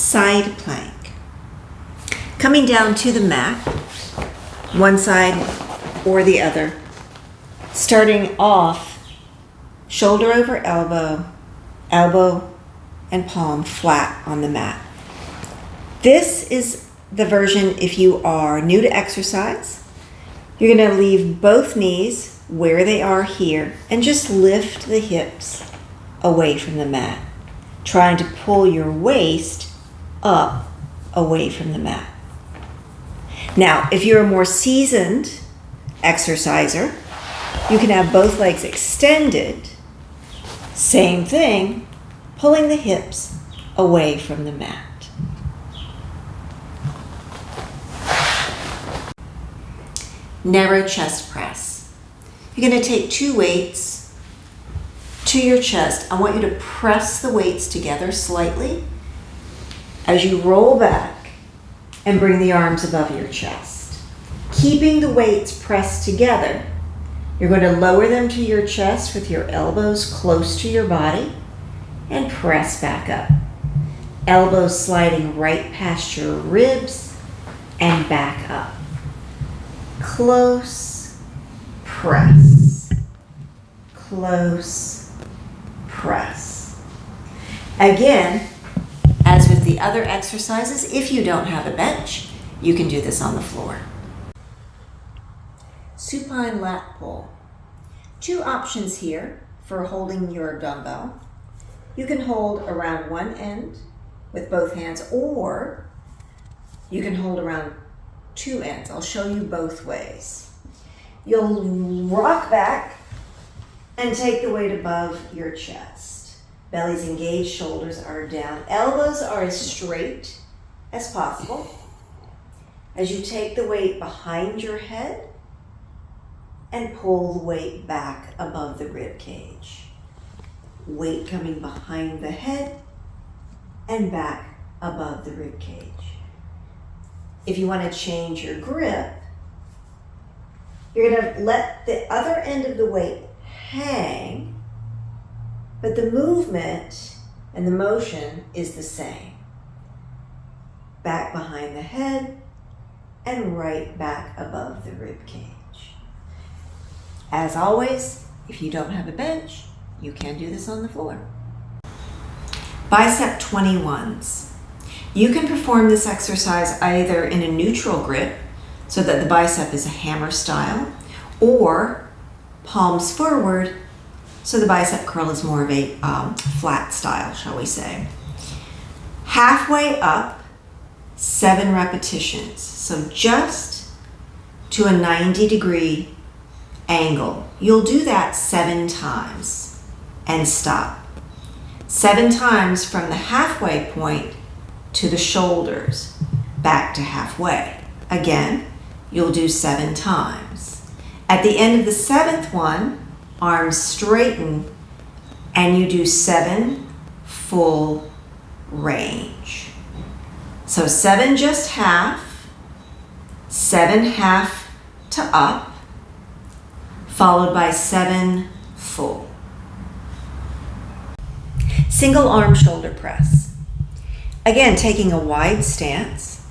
Side plank. Coming down to the mat, one side or the other, starting off shoulder over elbow, elbow and palm flat on the mat. This is the version if you are new to exercise. You're going to leave both knees where they are here and just lift the hips away from the mat, trying to pull your waist up away from the mat. Now, if you're a more seasoned exerciser, you can have both legs extended. Same thing, pulling the hips away from the mat. Narrow chest press. You're going to take 2 weights to your chest. I want you to press the weights together slightly as you roll back and bring the arms above your chest. Keeping the weights pressed together, you're going to lower them to your chest with your elbows close to your body and press back up. Elbows sliding right past your ribs and back up. Close, press. Close, press. Again, as with the other exercises, if you don't have a bench, you can do this on the floor. Supine lat pull. 2 options here for holding your dumbbell. You can hold around one end with both hands, or you can hold around 2 ends. I'll show you both ways. You'll rock back and take the weight above your chest. Belly's engaged, shoulders are down. Elbows are as straight as possible. As you take the weight behind your head and pull the weight back above the rib cage. Weight coming behind the head and back above the rib cage. If you want to change your grip, you're going to let the other end of the weight hang, but the movement and the motion is the same. Back behind the head and right back above the rib cage. As always, if you don't have a bench, you can do this on the floor. Bicep 21s. You can perform this exercise either in a neutral grip, so that the bicep is a hammer style, or palms forward, so the bicep curl is more of a flat style, shall we say. Halfway up, 7 repetitions. So just to a 90-degree angle. You'll do that 7 times and stop. 7 times from the halfway point to the shoulders, back to halfway. Again, you'll do 7 times. At the end of the 7th one, arms straighten, and you do 7 full range. So 7 just half, 7 half to up, followed by 7 full. Single arm shoulder press. Again, taking a wide stance,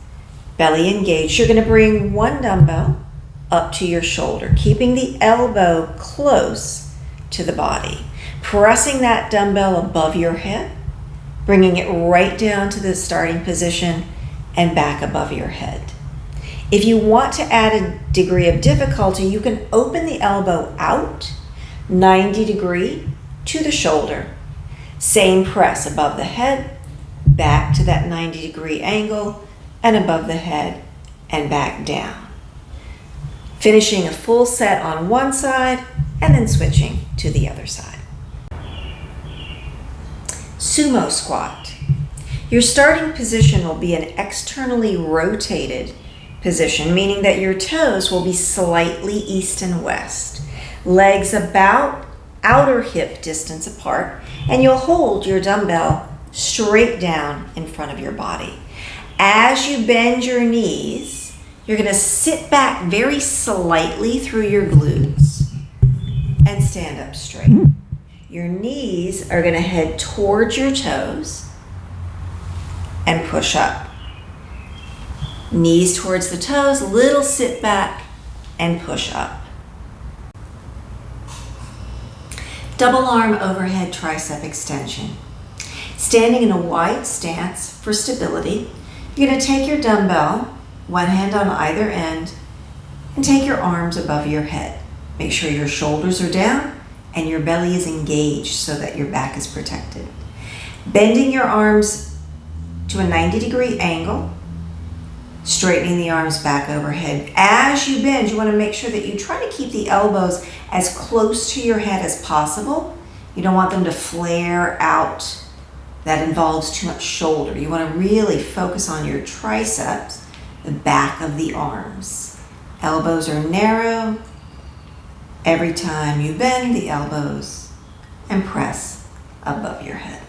belly engaged. You're going to bring one dumbbell up to your shoulder, keeping the elbow close to the body. Pressing that dumbbell above your head, bringing it right down to the starting position and back above your head. If you want to add a degree of difficulty, you can open the elbow out 90 degree to the shoulder. Same press above the head, back to that 90 degree angle, and above the head and back down. Finishing a full set on one side and then switching to the other side. Sumo squat. Your starting position will be an externally rotated position, meaning that your toes will be slightly east and west. Legs about outer hip distance apart, and you'll hold your dumbbell straight down in front of your body. As you bend your knees, you're going to sit back very slightly through your glutes and stand up straight. Your knees are going to head towards your toes, and push up. Knees towards the toes, little sit back and push up. Double arm overhead tricep extension. Standing in a wide stance for stability, you're going to take your dumbbell, one hand on either end, and take your arms above your head. Make sure your shoulders are down and your belly is engaged so that your back is protected. Bending your arms to a 90-degree angle, straightening the arms back overhead. As you bend, you want to make sure that you try to keep the elbows as close to your head as possible. You don't want them to flare out. That involves too much shoulder. You want to really focus on your triceps, the back of the arms. Elbows are narrow. Every time you bend the elbows and press above your head.